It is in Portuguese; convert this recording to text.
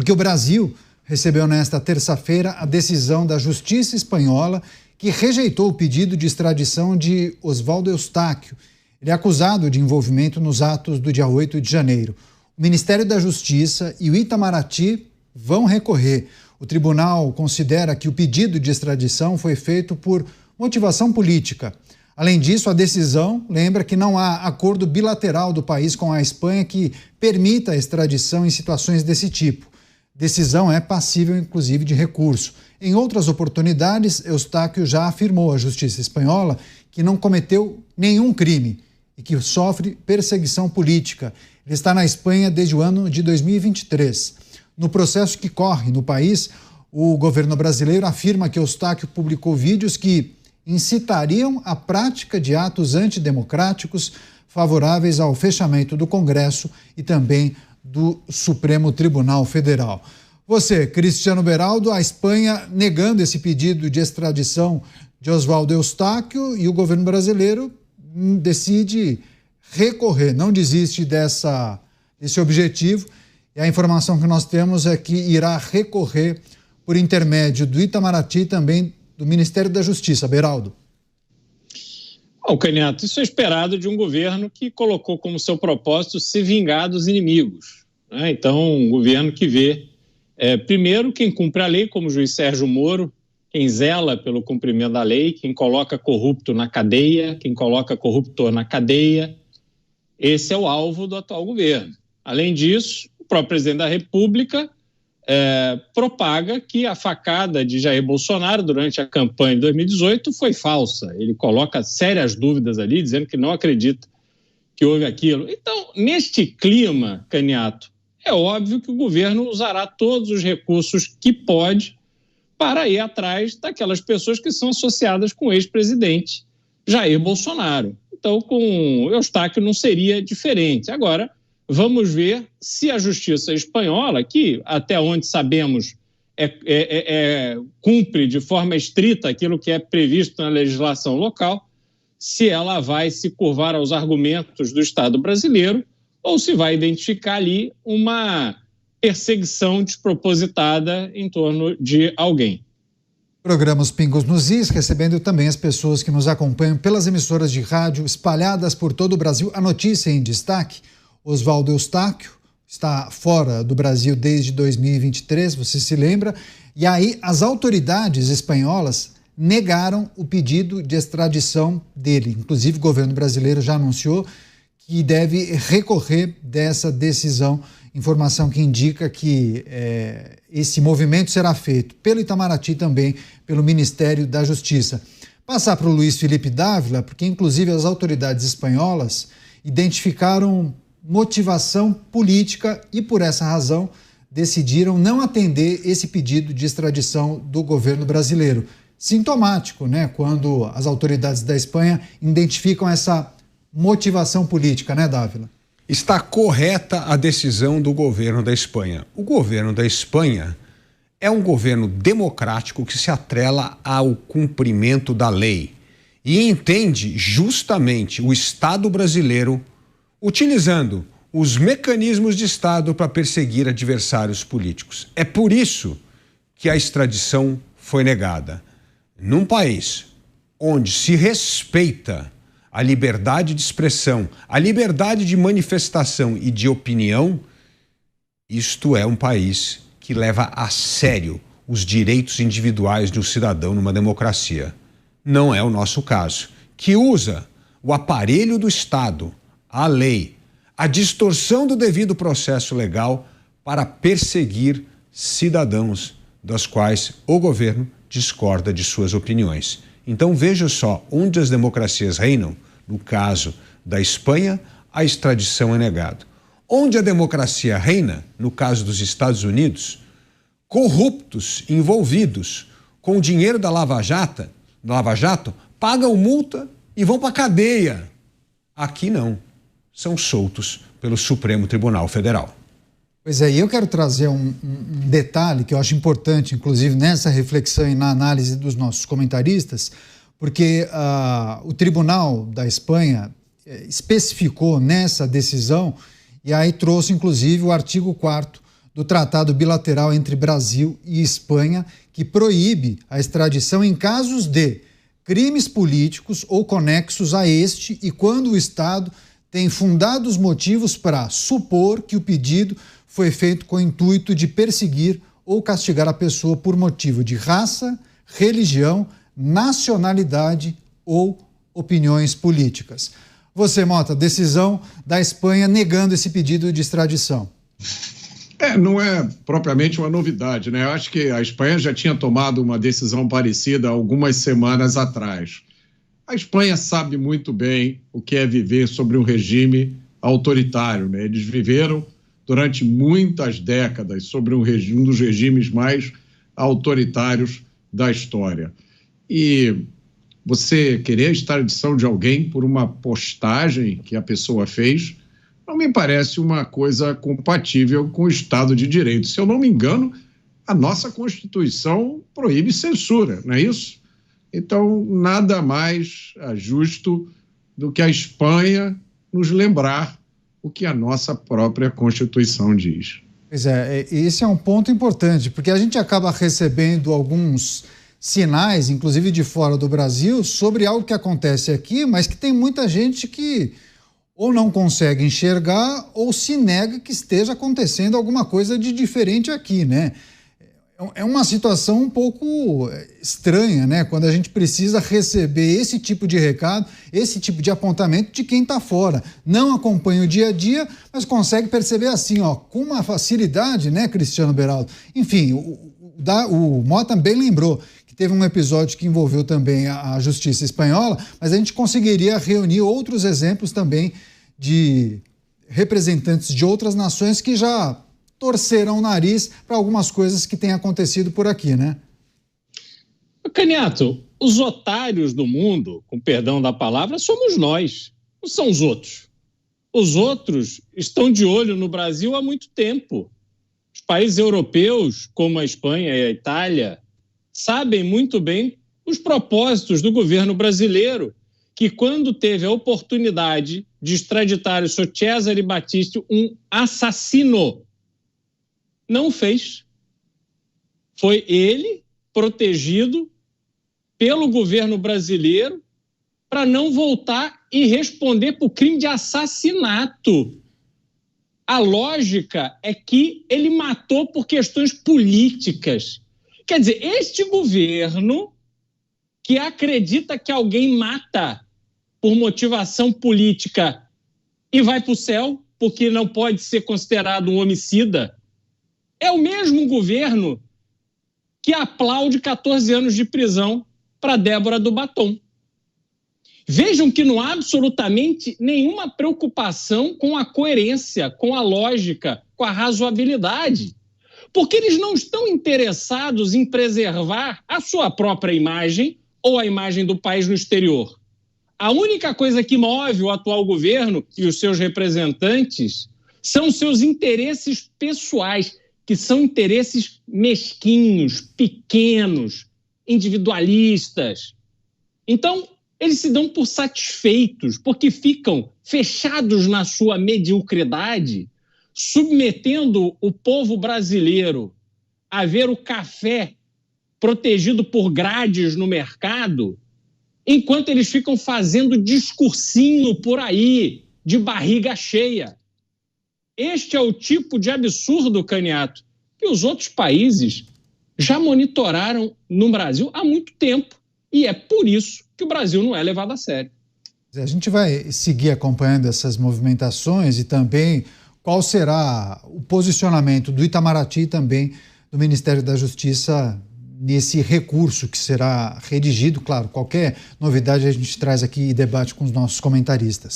porque o Brasil recebeu nesta terça-feira a decisão da Justiça Espanhola que rejeitou o pedido de extradição de Oswaldo Eustáquio. Ele é acusado de envolvimento nos atos do dia 8 de janeiro. O Ministério da Justiça e o Itamaraty vão recorrer. O tribunal considera que o pedido de extradição foi feito por motivação política. Além disso, a decisão lembra que não há acordo bilateral do país com a Espanha que permita a extradição em situações desse tipo. Decisão é passível, inclusive, de recurso. Em outras oportunidades, Eustáquio já afirmou à Justiça Espanhola que não cometeu nenhum crime e que sofre perseguição política. Ele está na Espanha desde o ano de 2023. No processo que corre no país, o governo brasileiro afirma que Eustáquio publicou vídeos que incitariam a prática de atos antidemocráticos favoráveis ao fechamento do Congresso e também do Supremo Tribunal Federal. Você, Cristiano Beraldo, a Espanha negando esse pedido de extradição de Oswaldo Eustáquio e o governo brasileiro decide recorrer, não desiste desse objetivo. E a informação que nós temos é que irá recorrer por intermédio do Itamaraty e também do Ministério da Justiça. Beraldo. Bom, Canhoto, isso é esperado de um governo que colocou como seu propósito se vingar dos inimigos, né? Então, um governo que vê, primeiro, quem cumpre a lei, como o juiz Sérgio Moro, quem zela pelo cumprimento da lei, quem coloca corrupto na cadeia, quem coloca corruptor na cadeia. Esse é o alvo do atual governo. Além disso, o próprio presidente da República propaga que a facada de Jair Bolsonaro durante a campanha de 2018 foi falsa. Ele coloca sérias dúvidas ali, dizendo que não acredita que houve aquilo. Então, neste clima, Caniato, é óbvio que o governo usará todos os recursos que pode para ir atrás daquelas pessoas que são associadas com o ex-presidente Jair Bolsonaro. Então, com Eustáquio não seria diferente. Agora, vamos ver se a justiça espanhola, que até onde sabemos cumpre de forma estrita aquilo que é previsto na legislação local, se ela vai se curvar aos argumentos do Estado brasileiro ou se vai identificar ali uma perseguição despropositada em torno de alguém. Programa Pingos nos Is, recebendo também as pessoas que nos acompanham pelas emissoras de rádio espalhadas por todo o Brasil. A notícia em destaque: Oswaldo Eustáquio está fora do Brasil desde 2023, você se lembra? E aí as autoridades espanholas negaram o pedido de extradição dele. Inclusive o governo brasileiro já anunciou que deve recorrer dessa decisão. Informação que indica que esse movimento será feito pelo Itamaraty e também pelo Ministério da Justiça. Passar para o Luiz Felipe Dávila, porque inclusive as autoridades espanholas identificaram motivação política e, por essa razão, decidiram não atender esse pedido de extradição do governo brasileiro. Sintomático, né? Quando as autoridades da Espanha identificam essa motivação política, né, Dávila? Está correta a decisão do governo da Espanha. O governo da Espanha é um governo democrático que se atrela ao cumprimento da lei e entende justamente o Estado brasileiro utilizando os mecanismos de Estado para perseguir adversários políticos. É por isso que a extradição foi negada. Num país onde se respeita a liberdade de expressão, a liberdade de manifestação e de opinião, isto é um país que leva a sério os direitos individuais de um cidadão numa democracia. Não é o nosso caso, que usa o aparelho do Estado, a lei, a distorção do devido processo legal para perseguir cidadãos das quais o governo discorda de suas opiniões. Então veja só, onde as democracias reinam, no caso da Espanha, a extradição é negada. Onde a democracia reina, no caso dos Estados Unidos, corruptos envolvidos com o dinheiro da Lava Jato pagam multa e vão para a cadeia. Aqui não, são soltos pelo Supremo Tribunal Federal. Pois é, e eu quero trazer um detalhe que eu acho importante, inclusive nessa reflexão e na análise dos nossos comentaristas, porque o Tribunal da Espanha especificou nessa decisão e aí trouxe inclusive o artigo 4º do tratado bilateral entre Brasil e Espanha, que proíbe a extradição em casos de crimes políticos ou conexos a este e quando o Estado tem fundados motivos para supor que o pedido foi feito com o intuito de perseguir ou castigar a pessoa por motivo de raça, religião, nacionalidade ou opiniões políticas. Você, Mota, decisão da Espanha negando esse pedido de extradição. Não é propriamente uma novidade, né? Eu acho que a Espanha já tinha tomado uma decisão parecida algumas semanas atrás. A Espanha sabe muito bem o que é viver sobre um regime autoritário, né? Eles viveram durante muitas décadas sobre um dos regimes mais autoritários da história. E você querer a extradição de alguém por uma postagem que a pessoa fez não me parece uma coisa compatível com o Estado de Direito. Se eu não me engano, a nossa Constituição proíbe censura, não é isso? Então, nada mais justo do que a Espanha nos lembrar o que a nossa própria Constituição diz. Pois é, esse é um ponto importante, porque a gente acaba recebendo alguns sinais, inclusive de fora do Brasil, sobre algo que acontece aqui, mas que tem muita gente que ou não consegue enxergar ou se nega que esteja acontecendo alguma coisa de diferente aqui, né? É uma situação um pouco estranha, né? Quando a gente precisa receber esse tipo de recado, esse tipo de apontamento de quem está fora. Não acompanha o dia a dia, mas consegue perceber assim, ó, com uma facilidade, né, Cristiano Beraldo? Enfim, o Mota também lembrou que teve um episódio que envolveu também a justiça espanhola, mas a gente conseguiria reunir outros exemplos também de representantes de outras nações que já torceram o nariz para algumas coisas que têm acontecido por aqui, né? Canhoto, os otários do mundo, com perdão da palavra, somos nós, não são os outros. Os outros estão de olho no Brasil há muito tempo. Os países europeus, como a Espanha e a Itália, sabem muito bem os propósitos do governo brasileiro, que quando teve a oportunidade de extraditar o senhor Cesare Battisti, um assassino, não fez. Foi ele protegido pelo governo brasileiro para não voltar e responder por crime de assassinato. A lógica é que ele matou por questões políticas. Quer dizer, este governo que acredita que alguém mata por motivação política e vai para o céu porque não pode ser considerado um homicida, é o mesmo governo que aplaude 14 anos de prisão para Débora do Batom. Vejam que não há absolutamente nenhuma preocupação com a coerência, com a lógica, com a razoabilidade, porque eles não estão interessados em preservar a sua própria imagem ou a imagem do país no exterior. A única coisa que move o atual governo e os seus representantes são seus interesses pessoais, que são interesses mesquinhos, pequenos, individualistas. Então, eles se dão por satisfeitos, porque ficam fechados na sua mediocridade, submetendo o povo brasileiro a ver o café protegido por grades no mercado, enquanto eles ficam fazendo discursinho por aí, de barriga cheia. Este é o tipo de absurdo, Canhoto, que os outros países já monitoraram no Brasil há muito tempo. E é por isso que o Brasil não é levado a sério. A gente vai seguir acompanhando essas movimentações e também qual será o posicionamento do Itamaraty e também do Ministério da Justiça nesse recurso que será redigido. Claro, qualquer novidade a gente traz aqui e debate com os nossos comentaristas.